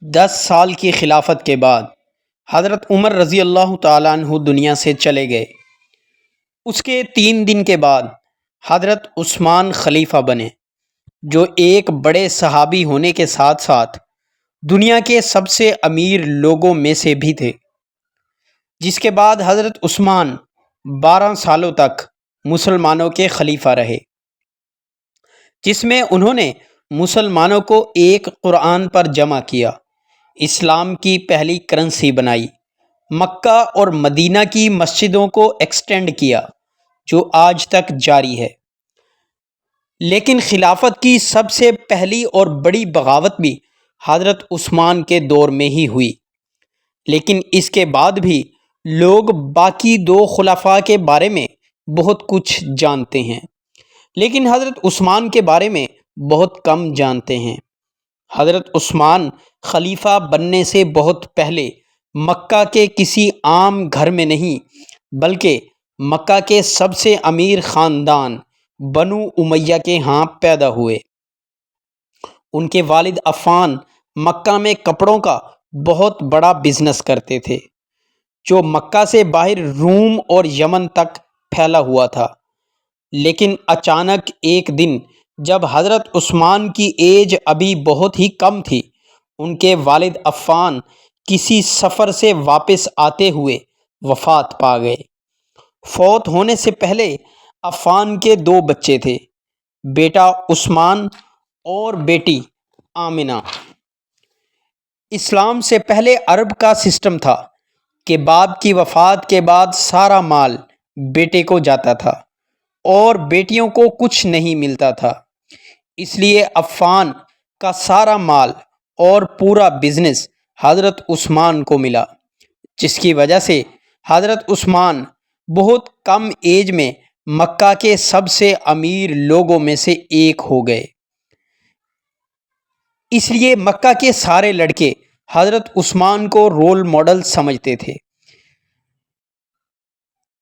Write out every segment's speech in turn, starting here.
10 سال کی خلافت کے بعد حضرت عمر رضی اللہ تعالیٰ عنہ دنیا سے چلے گئے۔ اس کے 3 دن کے بعد حضرت عثمان خلیفہ بنے، جو ایک بڑے صحابی ہونے کے ساتھ ساتھ دنیا کے سب سے امیر لوگوں میں سے بھی تھے۔ جس کے بعد حضرت عثمان 12 سالوں تک مسلمانوں کے خلیفہ رہے، جس میں انہوں نے مسلمانوں کو ایک قرآن پر جمع کیا، اسلام کی پہلی کرنسی بنائی، مکہ اور مدینہ کی مسجدوں کو ایکسٹینڈ کیا، جو آج تک جاری ہے۔ لیکن خلافت کی سب سے پہلی اور بڑی بغاوت بھی حضرت عثمان کے دور میں ہی ہوئی۔ لیکن اس کے بعد بھی لوگ باقی 2 خلفاء کے بارے میں بہت کچھ جانتے ہیں، لیکن حضرت عثمان کے بارے میں بہت کم جانتے ہیں۔ حضرت عثمان خلیفہ بننے سے بہت پہلے مکہ کے کسی عام گھر میں نہیں، بلکہ مکہ کے سب سے امیر خاندان بنو امیہ کے ہاں پیدا ہوئے۔ ان کے والد عفان مکہ میں کپڑوں کا بہت بڑا بزنس کرتے تھے، جو مکہ سے باہر روم اور یمن تک پھیلا ہوا تھا۔ لیکن اچانک ایک دن جب حضرت عثمان کی ایج ابھی بہت ہی کم تھی، ان کے والد عفان کسی سفر سے واپس آتے ہوئے وفات پا گئے۔ فوت ہونے سے پہلے عفان کے 2 بچے تھے، بیٹا عثمان اور بیٹی آمنہ۔ اسلام سے پہلے عرب کا سسٹم تھا کہ باپ کی وفات کے بعد سارا مال بیٹے کو جاتا تھا اور بیٹیوں کو کچھ نہیں ملتا تھا۔ اس لیے عفان کا سارا مال اور پورا بزنس حضرت عثمان کو ملا، جس کی وجہ سے حضرت عثمان بہت کم ایج میں مکہ کے سب سے امیر لوگوں میں سے ایک ہو گئے۔ اس لیے مکہ کے سارے لڑکے حضرت عثمان کو رول ماڈل سمجھتے تھے۔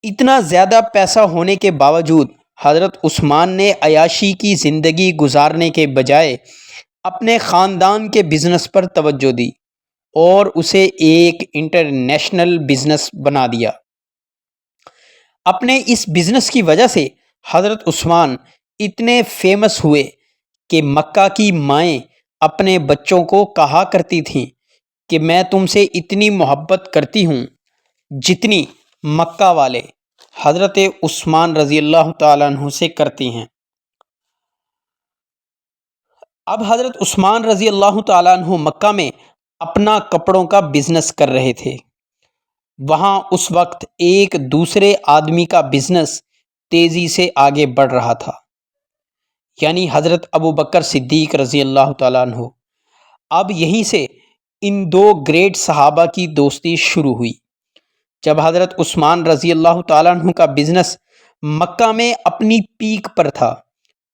اتنا زیادہ پیسہ ہونے کے باوجود حضرت عثمان نے عیاشی کی زندگی گزارنے کے بجائے اپنے خاندان کے بزنس پر توجہ دی اور اسے ایک انٹرنیشنل بزنس بنا دیا۔ اپنے اس بزنس کی وجہ سے حضرت عثمان اتنے فیمس ہوئے کہ مکہ کی مائیں اپنے بچوں کو کہا کرتی تھیں کہ میں تم سے اتنی محبت کرتی ہوں جتنی مکہ والے حضرت عثمان رضی اللہ تعالیٰ عنہ سے کرتی ہیں۔ اب حضرت عثمان رضی اللہ تعالیٰ عنہ مکہ میں اپنا کپڑوں کا بزنس کر رہے تھے۔ وہاں اس وقت ایک دوسرے آدمی کا بزنس تیزی سے آگے بڑھ رہا تھا، یعنی حضرت ابوبکر صدیق رضی اللہ تعالیٰ عنہ۔ اب یہیں سے ان 2 گریٹ صحابہ کی دوستی شروع ہوئی۔ جب حضرت عثمان رضی اللہ تعالیٰ عنہ کا بزنس مکہ میں اپنی پیک پر تھا،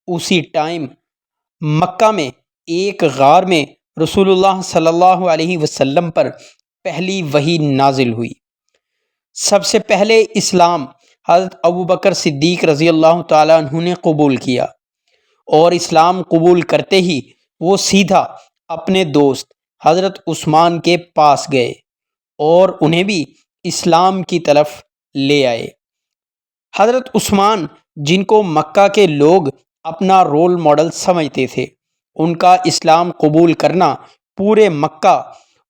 اسی ٹائم مکہ میں ایک غار میں رسول اللہ صلی اللہ علیہ وسلم پر پہلی وحی نازل ہوئی۔ سب سے پہلے اسلام حضرت ابوبکر صدیق رضی اللہ تعالیٰ عنہ نے قبول کیا، اور اسلام قبول کرتے ہی وہ سیدھا اپنے دوست حضرت عثمان کے پاس گئے اور انہیں بھی اسلام کی طرف لے آئے۔ حضرت عثمان، جن کو مکہ کے لوگ اپنا رول ماڈل سمجھتے تھے، ان کا اسلام قبول کرنا پورے مکہ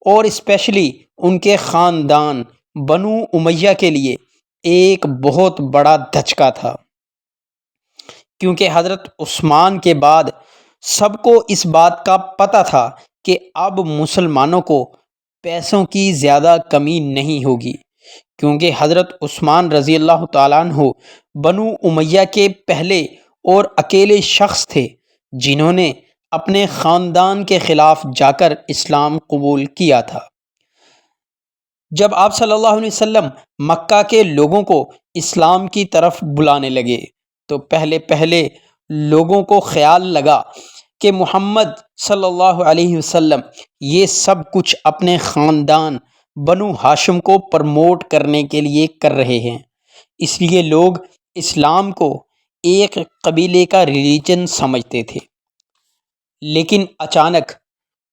اور اسپیشلی ان کے خاندان بنو امیہ کے لیے ایک بہت بڑا دھچکا تھا، کیونکہ حضرت عثمان کے بعد سب کو اس بات کا پتہ تھا کہ اب مسلمانوں کو پیسوں کی زیادہ کمی نہیں ہوگی، کیونکہ حضرت عثمان رضی اللہ تعالیٰ عنہ بنو امیہ کے پہلے اور اکیلے شخص تھے جنہوں نے اپنے خاندان کے خلاف جا کر اسلام قبول کیا تھا۔ جب آپ صلی اللہ علیہ وسلم مکہ کے لوگوں کو اسلام کی طرف بلانے لگے تو پہلے لوگوں کو خیال لگا کہ محمد صلی اللہ علیہ وسلم یہ سب کچھ اپنے خاندان بنو ہاشم کو پرموٹ کرنے کے لیے کر رہے ہیں، اس لیے لوگ اسلام کو ایک قبیلے کا ریلیجن سمجھتے تھے۔ لیکن اچانک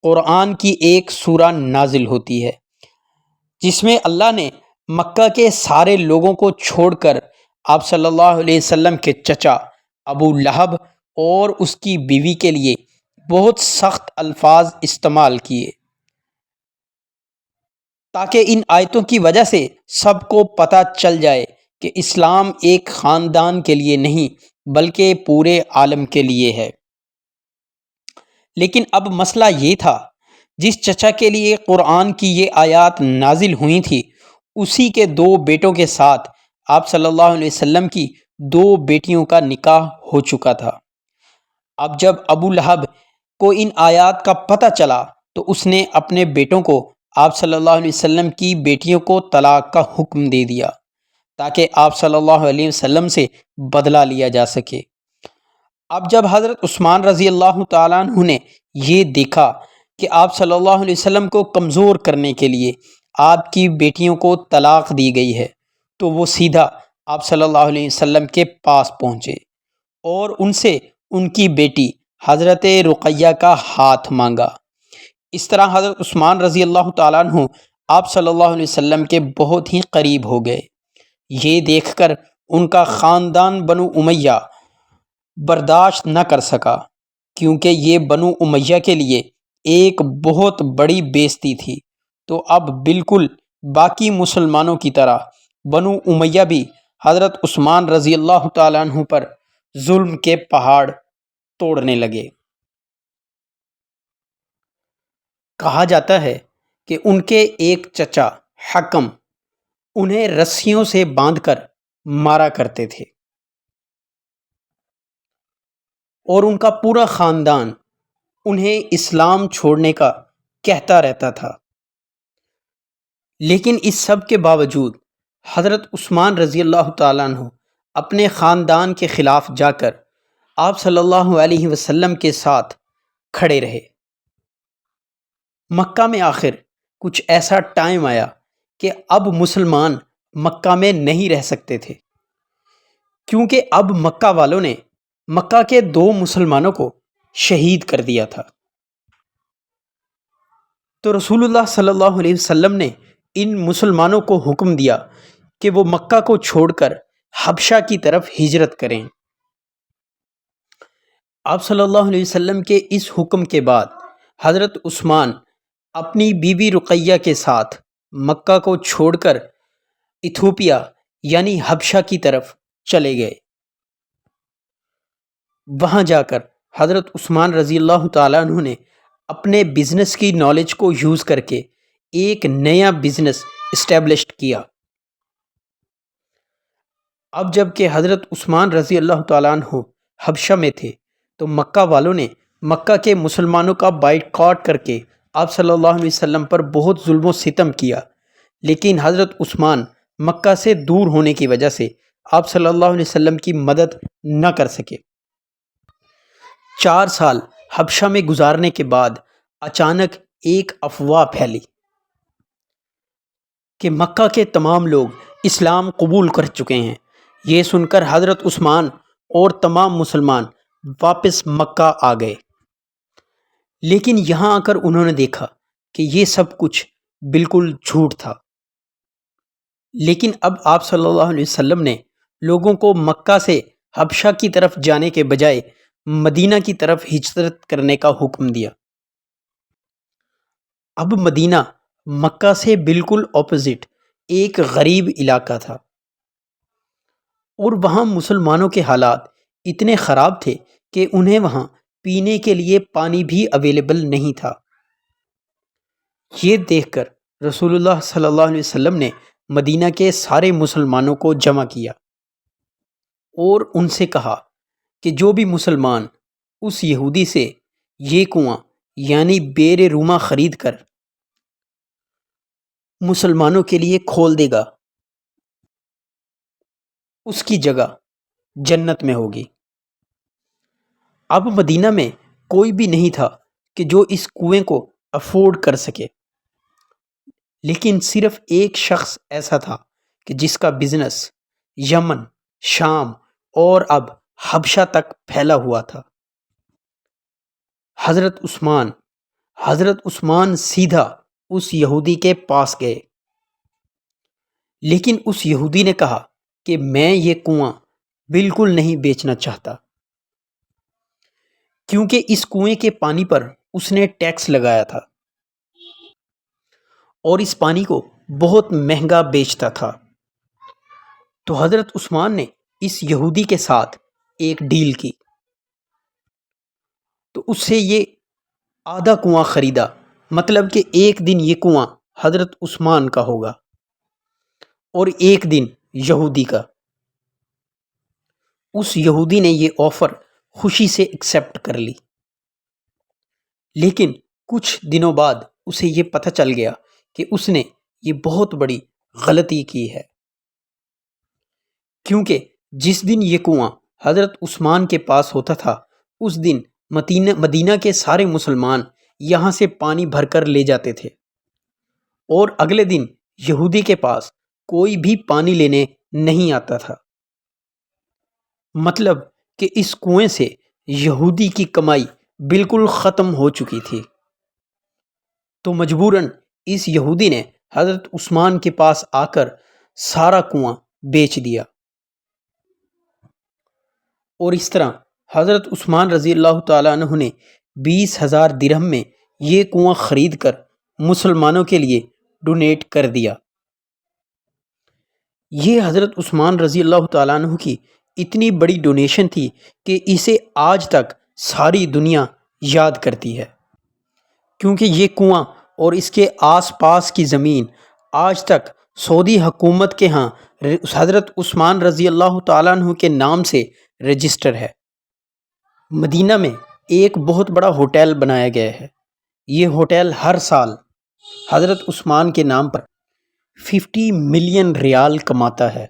قرآن کی ایک سورہ نازل ہوتی ہے جس میں اللہ نے مکہ کے سارے لوگوں کو چھوڑ کر آپ صلی اللہ علیہ وسلم کے چچا ابو لہب اور اس کی بیوی کے لیے بہت سخت الفاظ استعمال کیے، تاکہ ان آیتوں کی وجہ سے سب کو پتہ چل جائے کہ اسلام ایک خاندان کے لیے نہیں بلکہ پورے عالم کے لیے ہے۔ لیکن اب مسئلہ یہ تھا، جس چچا کے لیے قرآن کی یہ آیات نازل ہوئی تھی، اسی کے 2 بیٹوں کے ساتھ آپ صلی اللہ علیہ وسلم کی 2 بیٹیوں کا نکاح ہو چکا تھا۔ اب جب ابو لہب کو ان آیات کا پتہ چلا تو اس نے اپنے بیٹوں کو آپ صلی اللہ علیہ وسلم کی بیٹیوں کو طلاق کا حکم دے دیا تاکہ آپ صلی اللہ علیہ وسلم سے بدلہ لیا جا سکے۔ اب جب حضرت عثمان رضی اللہ تعالیٰ عنہ نے یہ دیکھا کہ آپ صلی اللہ علیہ وسلم کو کمزور کرنے کے لیے آپ کی بیٹیوں کو طلاق دی گئی ہے، تو وہ سیدھا آپ صلی اللہ علیہ وسلم کے پاس پہنچے اور ان سے ان کی بیٹی حضرت رقیہ کا ہاتھ مانگا۔ اس طرح حضرت عثمان رضی اللہ تعالیٰ عنہ آپ صلی اللہ علیہ وسلم کے بہت ہی قریب ہو گئے۔ یہ دیکھ کر ان کا خاندان بنو امیہ برداشت نہ کر سکا، کیونکہ یہ بنو امیہ کے لیے ایک بہت بڑی بے عزتی تھی۔ تو اب بالکل باقی مسلمانوں کی طرح بنو امیہ بھی حضرت عثمان رضی اللہ تعالیٰ عنہ پر ظلم کے پہاڑ توڑنے لگے۔ کہا جاتا ہے کہ ان کے ایک چچا حکم انہیں رسیوں سے باندھ کر مارا کرتے تھے اور ان کا پورا خاندان انہیں اسلام چھوڑنے کا کہتا رہتا تھا۔ لیکن اس سب کے باوجود حضرت عثمان رضی اللہ تعالیٰ عنہ اپنے خاندان کے خلاف جا کر آپ صلی اللہ علیہ وسلم کے ساتھ کھڑے رہے۔ مکہ میں آخر کچھ ایسا ٹائم آیا کہ اب مسلمان مکہ میں نہیں رہ سکتے تھے، کیونکہ اب مکہ والوں نے مکہ کے 2 مسلمانوں کو شہید کر دیا تھا۔ تو رسول اللہ صلی اللہ علیہ وسلم نے ان مسلمانوں کو حکم دیا کہ وہ مکہ کو چھوڑ کر حبشہ کی طرف ہجرت کریں۔ آپ صلی اللہ علیہ وسلم کے اس حکم کے بعد حضرت عثمان اپنی بیوی رقیہ کے ساتھ مکہ کو چھوڑ کر ایتھوپیا یعنی حبشہ کی طرف چلے گئے۔ وہاں جا کر حضرت عثمان رضی اللہ تعالیٰ عنہ نے اپنے بزنس کی نالج کو یوز کر کے ایک نیا بزنس اسٹیبلش کیا۔ اب جب کہ حضرت عثمان رضی اللہ تعالیٰ عنہ حبشہ میں تھے تو مکہ والوں نے مکہ کے مسلمانوں کا بائیکاٹ کر کے آپ صلی اللہ علیہ وسلم پر بہت ظلم و ستم کیا، لیکن حضرت عثمان مکہ سے دور ہونے کی وجہ سے آپ صلی اللہ علیہ وسلم کی مدد نہ کر سکے۔ 4 سال حبشہ میں گزارنے کے بعد اچانک ایک افواہ پھیلی کہ مکہ کے تمام لوگ اسلام قبول کر چکے ہیں۔ یہ سن کر حضرت عثمان اور تمام مسلمان واپس مکہ آ گئے، لیکن یہاں آ کر انہوں نے دیکھا کہ یہ سب کچھ بالکل جھوٹ تھا۔ لیکن اب آپ صلی اللہ علیہ وسلم نے لوگوں کو مکہ سے حبشہ کی طرف جانے کے بجائے مدینہ کی طرف ہجرت کرنے کا حکم دیا۔ اب مدینہ مکہ سے بالکل اپوزٹ ایک غریب علاقہ تھا اور وہاں مسلمانوں کے حالات اتنے خراب تھے کہ انہیں وہاں پینے کے لیے پانی بھی اویلیبل نہیں تھا۔ یہ دیکھ کر رسول اللہ صلی اللہ علیہ وسلم نے مدینہ کے سارے مسلمانوں کو جمع کیا اور ان سے کہا کہ جو بھی مسلمان اس یہودی سے یہ کنواں یعنی بئر روما خرید کر مسلمانوں کے لیے کھول دے گا، اس کی جگہ جنت میں ہوگی۔ اب مدینہ میں کوئی بھی نہیں تھا کہ جو اس کنویں کو افورڈ کر سکے، لیکن صرف ایک شخص ایسا تھا کہ جس کا بزنس یمن، شام اور اب حبشہ تک پھیلا ہوا تھا۔ حضرت عثمان حضرت عثمان سیدھا اس یہودی کے پاس گئے، لیکن اس یہودی نے کہا کہ میں یہ کنواں بالکل نہیں بیچنا چاہتا، کیونکہ اس کنویں کے پانی پر اس نے ٹیکس لگایا تھا اور اس پانی کو بہت مہنگا بیچتا تھا۔ تو حضرت عثمان نے اس یہودی کے ساتھ ایک ڈیل کی، تو اس سے یہ آدھا کنواں خریدا، مطلب کہ ایک دن یہ کنواں حضرت عثمان کا ہوگا اور ایک دن یہودی کا۔ اس یہودی نے یہ آفر خوشی سے ایکسیپٹ کر لی، لیکن کچھ دنوں بعد اسے یہ پتہ چل گیا کہ اس نے یہ بہت بڑی غلطی کی ہے، کیونکہ جس دن یہ کنواں حضرت عثمان کے پاس ہوتا تھا اس دن مدینہ کے سارے مسلمان یہاں سے پانی بھر کر لے جاتے تھے، اور اگلے دن یہودی کے پاس کوئی بھی پانی لینے نہیں آتا تھا، مطلب کہ اس کنویں سے یہودی کی کمائی بالکل ختم ہو چکی تھی۔ تو مجبوراً اس یہودی نے حضرت عثمان کے پاس آ کر سارا کنواں بیچ دیا، اور اس طرح حضرت عثمان رضی اللہ تعالیٰ عنہ نے 20,000 درہم میں یہ کنواں خرید کر مسلمانوں کے لیے ڈونیٹ کر دیا۔ یہ حضرت عثمان رضی اللہ تعالیٰ عنہ کی اتنی بڑی ڈونیشن تھی کہ اسے آج تک ساری دنیا یاد کرتی ہے، کیونکہ یہ کنواں اور اس کے آس پاس کی زمین آج تک سعودی حکومت کے ہاں حضرت عثمان رضی اللہ تعالیٰ عنہ کے نام سے رجسٹر ہے۔ مدینہ میں ایک بہت بڑا ہوٹل بنایا گیا ہے، یہ ہوٹل ہر سال حضرت عثمان کے نام پر 50 ملین ریال کماتا ہے،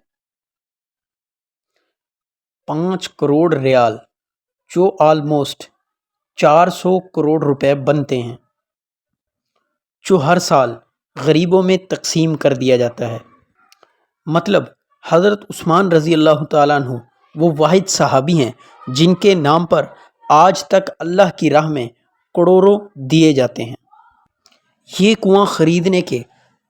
5 کروڑ ریال، جو آلموسٹ 400 کروڑ روپے بنتے ہیں، جو ہر سال غریبوں میں تقسیم کر دیا جاتا ہے۔ مطلب حضرت عثمان رضی اللہ تعالیٰ عنہ وہ واحد صحابی ہیں جن کے نام پر آج تک اللہ کی راہ میں کروڑوں دیے جاتے ہیں۔ یہ کنواں خریدنے کے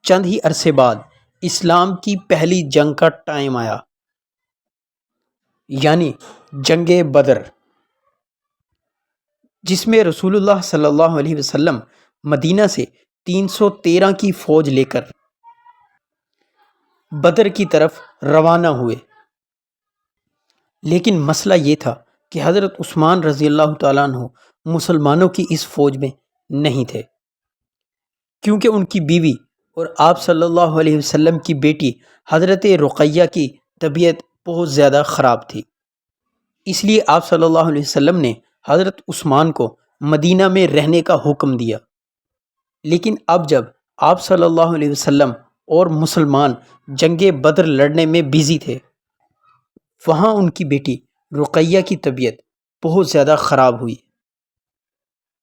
چند ہی عرصے بعد اسلام کی پہلی جنگ کا ٹائم آیا، یعنی جنگ بدر، جس میں رسول اللہ صلی اللہ علیہ وسلم مدینہ سے 313 کی فوج لے کر بدر کی طرف روانہ ہوئے۔ لیکن مسئلہ یہ تھا کہ حضرت عثمان رضی اللہ تعالیٰ عنہ مسلمانوں کی اس فوج میں نہیں تھے، کیونکہ ان کی بیوی اور آپ صلی اللہ علیہ وسلم کی بیٹی حضرت رقیہ کی طبیعت بہت زیادہ خراب تھی، اس لیے آپ صلی اللہ علیہ وسلم نے حضرت عثمان کو مدینہ میں رہنے کا حکم دیا۔ لیکن اب جب آپ صلی اللہ علیہ وسلم اور مسلمان جنگ بدر لڑنے میں بزی تھے، وہاں ان کی بیٹی رقیہ کی طبیعت بہت زیادہ خراب ہوئی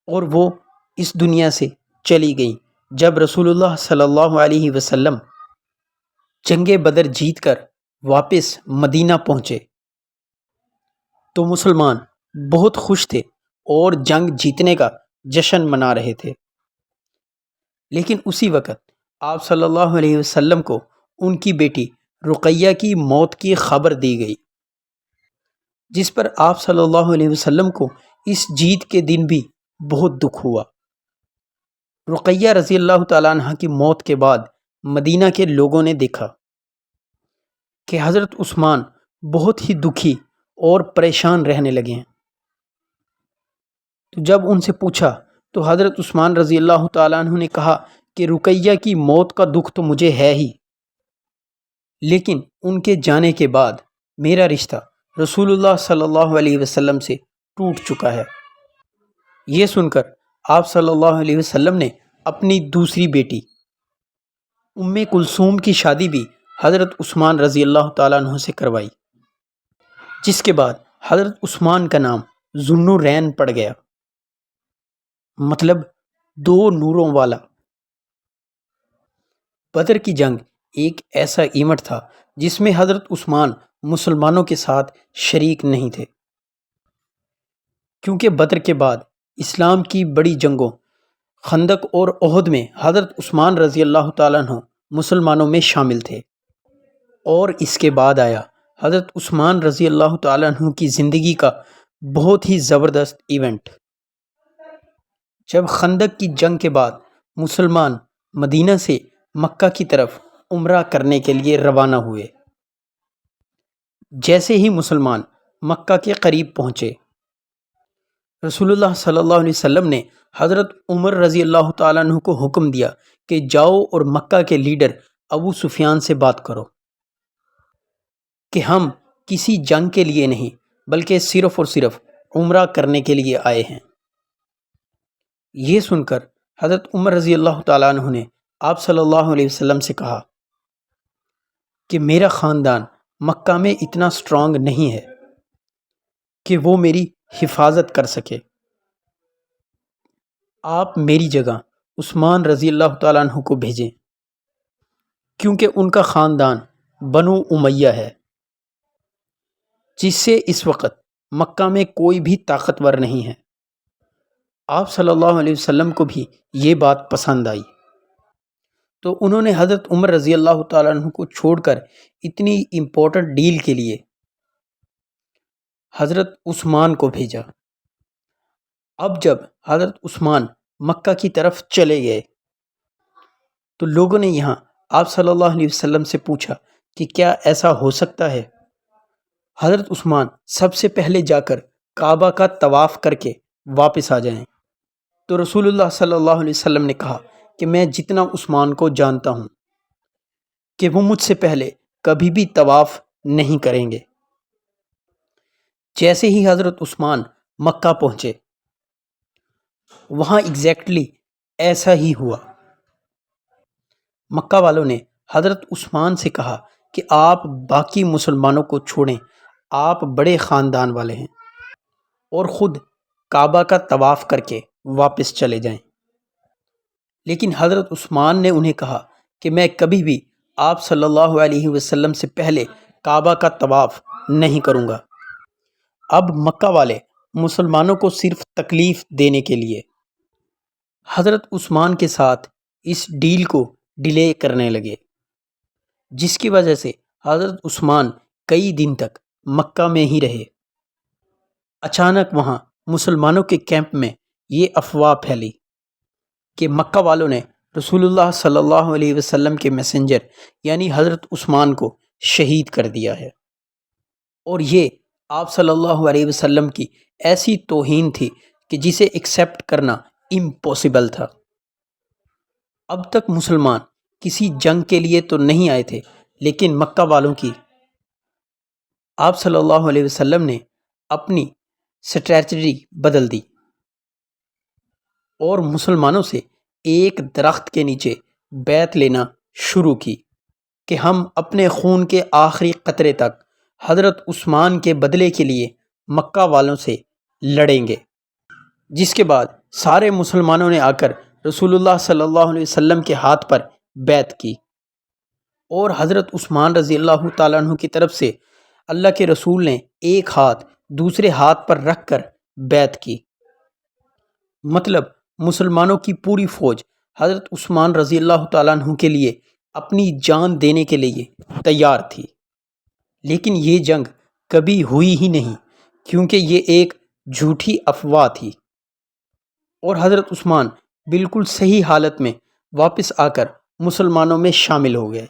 اور وہ اس دنیا سے چلی گئیں۔ جب رسول اللہ صلی اللہ علیہ وسلم جنگ بدر جیت کر واپس مدینہ پہنچے تو مسلمان بہت خوش تھے اور جنگ جیتنے کا جشن منا رہے تھے، لیکن اسی وقت آپ صلی اللہ علیہ وسلم کو ان کی بیٹی رقیہ کی موت کی خبر دی گئی، جس پر آپ صلی اللہ علیہ وسلم کو اس جیت کے دن بھی بہت دکھ ہوا۔ رقیہ رضی اللہ تعالیٰ عنہ کی موت کے بعد مدینہ کے لوگوں نے دیکھا کہ حضرت عثمان بہت ہی دکھی اور پریشان رہنے لگے ہیں، تو جب ان سے پوچھا تو حضرت عثمان رضی اللہ تعالیٰ عنہ نے کہا کہ رقیہ کی موت کا دکھ تو مجھے ہے ہی، لیکن ان کے جانے کے بعد میرا رشتہ رسول اللہ صلی اللہ علیہ وسلم سے ٹوٹ چکا ہے۔ یہ سن کر آپ صلی اللہ علیہ وسلم نے اپنی دوسری بیٹی ام کلثوم کی شادی بھی حضرت عثمان رضی اللہ تعالیٰ عنہ سے کروائی، جس کے بعد حضرت عثمان کا نام ذو النورین پڑ گیا، مطلب 2 نوروں والا۔ بدر کی جنگ ایک ایسا ایونٹ تھا جس میں حضرت عثمان مسلمانوں کے ساتھ شریک نہیں تھے، کیونکہ بدر کے بعد اسلام کی بڑی جنگوں خندق اور احد میں حضرت عثمان رضی اللہ تعالیٰ عنہ مسلمانوں میں شامل تھے، اور اس کے بعد آیا حضرت عثمان رضی اللہ تعالیٰ عنہ کی زندگی کا بہت ہی زبردست ایونٹ، جب خندق کی جنگ کے بعد مسلمان مدینہ سے مکہ کی طرف عمرہ کرنے کے لیے روانہ ہوئے۔ جیسے ہی مسلمان مکہ کے قریب پہنچے، رسول اللہ صلی اللہ علیہ وسلم نے حضرت عمر رضی اللہ تعالیٰ عنہ کو حکم دیا کہ جاؤ اور مکہ کے لیڈر ابو سفیان سے بات کرو کہ ہم کسی جنگ کے لیے نہیں بلکہ صرف اور صرف عمرہ کرنے کے لیے آئے ہیں۔ یہ سن کر حضرت عمر رضی اللہ تعالیٰ عنہ نے آپ صلی اللہ علیہ وسلم سے کہا کہ میرا خاندان مکہ میں اتنا سٹرونگ نہیں ہے کہ وہ میری حفاظت کر سکے، آپ میری جگہ عثمان رضی اللہ تعالیٰ عنہ کو بھیجیں، کیونکہ ان کا خاندان بنو امیہ ہے، جس سے اس وقت مکہ میں کوئی بھی طاقتور نہیں ہے۔ آپ صلی اللہ علیہ وسلم کو بھی یہ بات پسند آئی، تو انہوں نے حضرت عمر رضی اللہ تعالیٰ عنہ کو چھوڑ کر اتنی امپورٹنٹ ڈیل کے لیے حضرت عثمان کو بھیجا۔ اب جب حضرت عثمان مکہ کی طرف چلے گئے تو لوگوں نے یہاں آپ صلی اللہ علیہ وسلم سے پوچھا کہ کیا ایسا ہو سکتا ہے؟ حضرت عثمان سب سے پہلے جا کر کعبہ کا طواف کر کے واپس آ جائیں، تو رسول اللہ صلی اللہ علیہ وسلم نے کہا کہ میں جتنا عثمان کو جانتا ہوں کہ وہ مجھ سے پہلے کبھی بھی طواف نہیں کریں گے۔ جیسے ہی حضرت عثمان مکہ پہنچے، وہاں ایگزیکٹلی ایسا ہی ہوا۔ مکہ والوں نے حضرت عثمان سے کہا کہ آپ باقی مسلمانوں کو چھوڑیں، آپ بڑے خاندان والے ہیں، اور خود کعبہ کا طواف کر کے واپس چلے جائیں۔ لیکن حضرت عثمان نے انہیں کہا کہ میں کبھی بھی آپ صلی اللہ علیہ وسلم سے پہلے کعبہ کا طواف نہیں کروں گا۔ اب مکہ والے مسلمانوں کو صرف تکلیف دینے کے لیے حضرت عثمان کے ساتھ اس ڈیل کو ڈیلے کرنے لگے، جس کی وجہ سے حضرت عثمان کئی دن تک مکہ میں ہی رہے۔ اچانک وہاں مسلمانوں کے کیمپ میں یہ افواہ پھیلی کہ مکہ والوں نے رسول اللہ صلی اللہ علیہ وسلم کے میسنجر یعنی حضرت عثمان کو شہید کر دیا ہے، اور یہ آپ صلی اللہ علیہ وسلم کی ایسی توہین تھی کہ جسے ایکسیپٹ کرنا امپاسبل تھا۔ اب تک مسلمان کسی جنگ کے لیے تو نہیں آئے تھے، لیکن مکہ والوں کی آپ صلی اللہ علیہ وسلم نے اپنی اسٹریٹجی بدل دی اور مسلمانوں سے ایک درخت کے نیچے بیعت لینا شروع کی کہ ہم اپنے خون کے آخری قطرے تک حضرت عثمان کے بدلے کے لیے مکہ والوں سے لڑیں گے۔ جس کے بعد سارے مسلمانوں نے آ کر رسول اللہ صلی اللہ علیہ وسلم کے ہاتھ پر بیعت کی، اور حضرت عثمان رضی اللہ تعالیٰ عنہ کی طرف سے اللہ کے رسول نے ایک ہاتھ دوسرے ہاتھ پر رکھ کر بیعت کی۔ مطلب مسلمانوں کی پوری فوج حضرت عثمان رضی اللہ تعالیٰ عنہ کے لیے اپنی جان دینے کے لیے تیار تھی، لیکن یہ جنگ کبھی ہوئی ہی نہیں، کیونکہ یہ ایک جھوٹی افواہ تھی، اور حضرت عثمان بالکل صحیح حالت میں واپس آ کر مسلمانوں میں شامل ہو گئے۔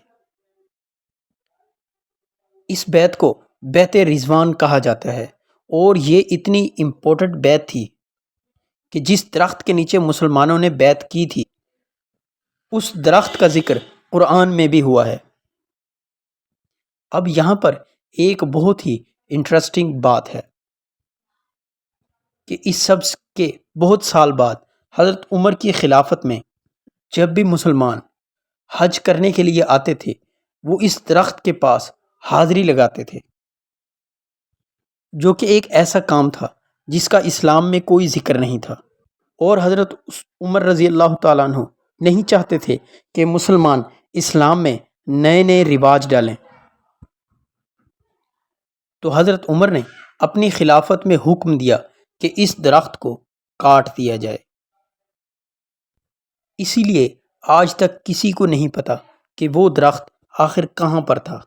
اس بیعت کو بیعت رضوان کہا جاتا ہے، اور یہ اتنی امپورٹنٹ بیعت تھی کہ جس درخت کے نیچے مسلمانوں نے بیعت کی تھی، اس درخت کا ذکر قرآن میں بھی ہوا ہے۔ اب یہاں پر ایک بہت ہی انٹرسٹنگ بات ہے کہ اس سب کے بہت سال بعد حضرت عمر کی خلافت میں جب بھی مسلمان حج کرنے کے لیے آتے تھے، وہ اس درخت کے پاس حاضری لگاتے تھے، جو کہ ایک ایسا کام تھا جس کا اسلام میں کوئی ذکر نہیں تھا، اور حضرت عمر رضی اللہ تعالیٰ عنہ نہیں چاہتے تھے کہ مسلمان اسلام میں نئے نئے رواج ڈالیں، تو حضرت عمر نے اپنی خلافت میں حکم دیا کہ اس درخت کو کاٹ دیا جائے۔ اسی لیے آج تک کسی کو نہیں پتا کہ وہ درخت آخر کہاں پر تھا۔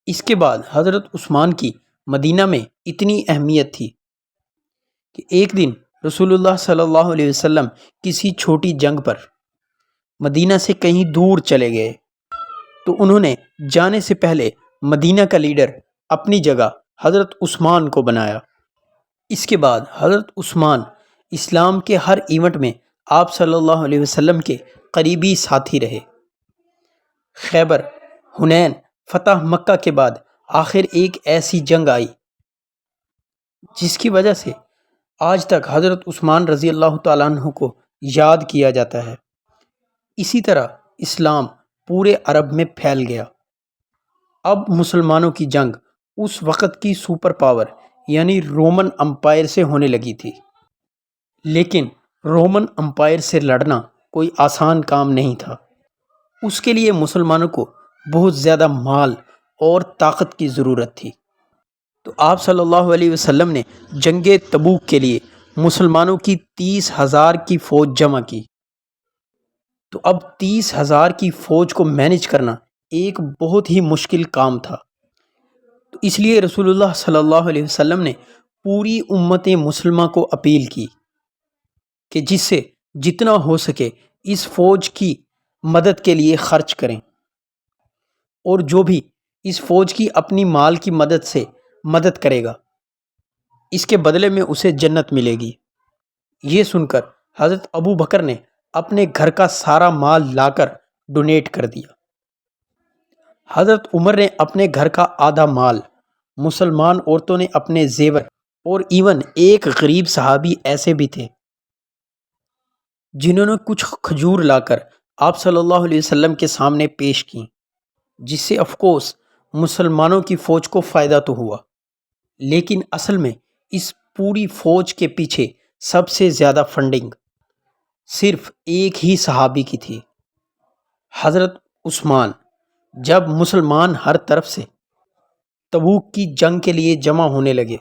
اس کے بعد حضرت عثمان کی مدینہ میں اتنی اہمیت تھی کہ ایک دن رسول اللہ صلی اللہ علیہ وسلم کسی چھوٹی جنگ پر مدینہ سے کہیں دور چلے گئے، تو انہوں نے جانے سے پہلے مدینہ کا لیڈر اپنی جگہ حضرت عثمان کو بنایا۔ اس کے بعد حضرت عثمان اسلام کے ہر ایونٹ میں آپ صلی اللہ علیہ وسلم کے قریبی ساتھی رہے۔ خیبر، حنین، فتح مکہ کے بعد آخر ایک ایسی جنگ آئی جس کی وجہ سے آج تک حضرت عثمان رضی اللہ تعالیٰ عنہ کو یاد کیا جاتا ہے۔ اسی طرح اسلام پورے عرب میں پھیل گیا۔ اب مسلمانوں کی جنگ اس وقت کی سپر پاور یعنی رومن امپائر سے ہونے لگی تھی، لیکن رومن امپائر سے لڑنا کوئی آسان کام نہیں تھا۔ اس کے لیے مسلمانوں کو بہت زیادہ مال اور طاقت کی ضرورت تھی۔ تو آپ صلی اللہ علیہ وسلم نے جنگ تبوک کے لیے مسلمانوں کی 30,000 کی فوج جمع کی۔ تو اب 30,000 کی فوج کو مینج کرنا ایک بہت ہی مشکل کام تھا۔ تو اس لیے رسول اللہ صلی اللہ علیہ وسلم نے پوری امت مسلمہ کو اپیل کی کہ جس سے جتنا ہو سکے اس فوج کی مدد کے لیے خرچ کریں، اور جو بھی اس فوج کی اپنی مال کی مدد سے مدد کرے گا اس کے بدلے میں اسے جنت ملے گی۔ یہ سن کر حضرت ابو بکر نے اپنے گھر کا سارا مال لا کر ڈونیٹ کر دیا۔ حضرت عمر نے اپنے گھر کا آدھا مال، مسلمان عورتوں نے اپنے زیور، اور ایون ایک غریب صحابی ایسے بھی تھے جنہوں نے کچھ کھجور لا کر آپ صلی اللہ علیہ وسلم کے سامنے پیش کی، جس سے آف کورس مسلمانوں کی فوج کو فائدہ تو ہوا، لیکن اصل میں اس پوری فوج کے پیچھے سب سے زیادہ فنڈنگ صرف ایک ہی صحابی کی تھی، حضرت عثمان۔ جب مسلمان ہر طرف سے تبوک کی جنگ کے لیے جمع ہونے لگے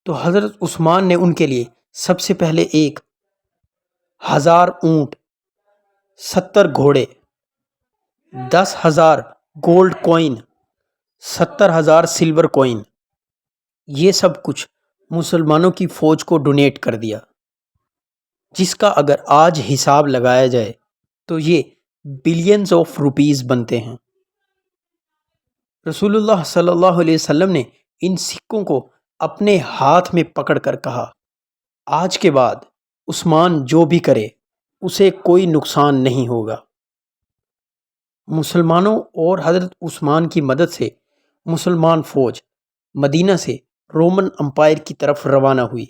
تو حضرت عثمان نے ان کے لیے سب سے پہلے 1,000 اونٹ، 70 گھوڑے، 10,000 گولڈ کوئن، 70,000 سلور کوئن، یہ سب کچھ مسلمانوں کی فوج کو ڈونیٹ کر دیا، جس کا اگر آج حساب لگایا جائے تو یہ بلینز آف روپیز بنتے ہیں۔ رسول اللہ صلی اللہ علیہ وسلم نے ان سکوں کو اپنے ہاتھ میں پکڑ کر کہا، آج کے بعد عثمان جو بھی کرے اسے کوئی نقصان نہیں ہوگا۔ مسلمانوں اور حضرت عثمان کی مدد سے مسلمان فوج مدینہ سے رومن امپائر کی طرف روانہ ہوئی،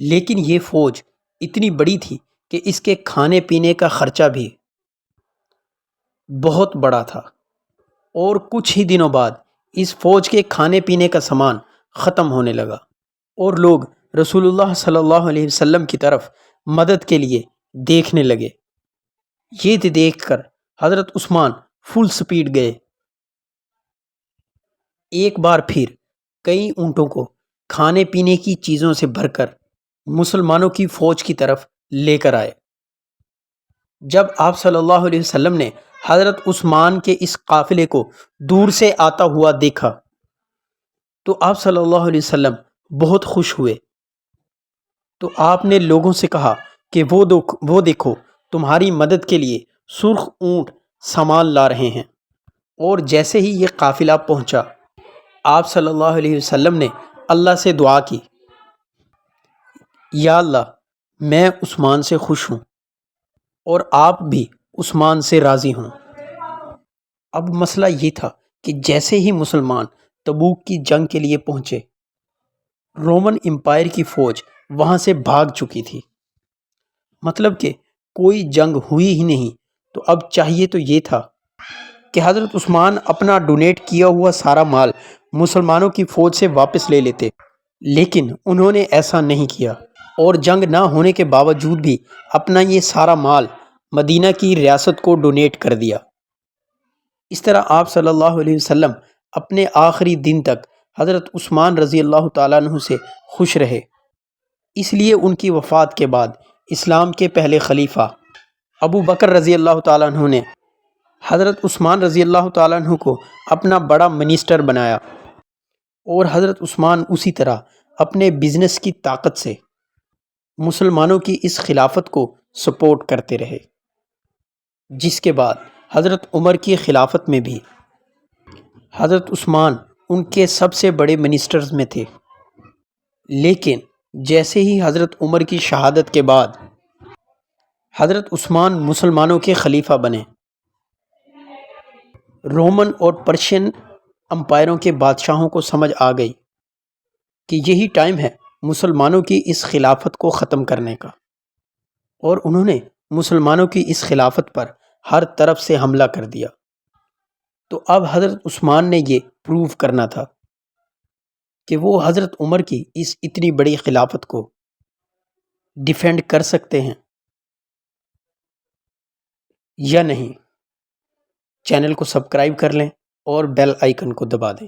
لیکن یہ فوج اتنی بڑی تھی کہ اس کے کھانے پینے کا خرچہ بھی بہت بڑا تھا، اور کچھ ہی دنوں بعد اس فوج کے کھانے پینے کا سامان ختم ہونے لگا، اور لوگ رسول اللہ صلی اللہ علیہ وسلم کی طرف مدد کے لیے دیکھنے لگے۔ یہ دیکھ کر حضرت عثمان فل سپیڈ گئے، ایک بار پھر کئی اونٹوں کو کھانے پینے کی چیزوں سے بھر کر مسلمانوں کی فوج کی طرف لے کر آئے۔ جب آپ صلی اللہ علیہ وسلم نے حضرت عثمان کے اس قافلے کو دور سے آتا ہوا دیکھا تو آپ صلی اللہ علیہ وسلم بہت خوش ہوئے۔ تو آپ نے لوگوں سے کہا کہ وہ دیکھو تمہاری مدد کے لیے سرخ اونٹ سامان لا رہے ہیں۔ اور جیسے ہی یہ قافلہ پہنچا، آپ صلی اللہ علیہ وسلم نے اللہ سے دعا کی، یا اللہ میں عثمان سے خوش ہوں اور آپ بھی عثمان سے راضی ہوں۔ اب مسئلہ یہ تھا کہ جیسے ہی مسلمان تبوک کی جنگ کے لیے پہنچے، رومن امپائر کی فوج وہاں سے بھاگ چکی تھی، مطلب کہ کوئی جنگ ہوئی ہی نہیں۔ تو اب چاہیے تو یہ تھا کہ حضرت عثمان اپنا ڈونیٹ کیا ہوا سارا مال مسلمانوں کی فوج سے واپس لے لیتے، لیکن انہوں نے ایسا نہیں کیا، اور جنگ نہ ہونے کے باوجود بھی اپنا یہ سارا مال مدینہ کی ریاست کو ڈونیٹ کر دیا۔ اس طرح آپ صلی اللہ علیہ وسلم اپنے آخری دن تک حضرت عثمان رضی اللہ تعالیٰ عنہ سے خوش رہے۔ اس لیے ان کی وفات کے بعد اسلام کے پہلے خلیفہ ابو بکر رضی اللہ تعالیٰ عنہ نے حضرت عثمان رضی اللہ تعالیٰ عنہ کو اپنا بڑا منسٹر بنایا، اور حضرت عثمان اسی طرح اپنے بزنس کی طاقت سے مسلمانوں کی اس خلافت کو سپورٹ کرتے رہے، جس کے بعد حضرت عمر کی خلافت میں بھی حضرت عثمان ان کے سب سے بڑے منسٹرز میں تھے۔ لیکن جیسے ہی حضرت عمر کی شہادت کے بعد حضرت عثمان مسلمانوں کے خلیفہ بنے، رومن اور پرشین امپائروں کے بادشاہوں کو سمجھ آ گئی کہ یہی ٹائم ہے مسلمانوں کی اس خلافت کو ختم کرنے کا، اور انہوں نے مسلمانوں کی اس خلافت پر ہر طرف سے حملہ کر دیا۔ تو اب حضرت عثمان نے یہ پروو کرنا تھا کہ وہ حضرت عمر کی اس اتنی بڑی خلافت کو ڈیفینڈ کر سکتے ہیں یا نہیں۔ چینل کو سبسکرائب کر لیں اور بیل آئیکن کو دبا دیں۔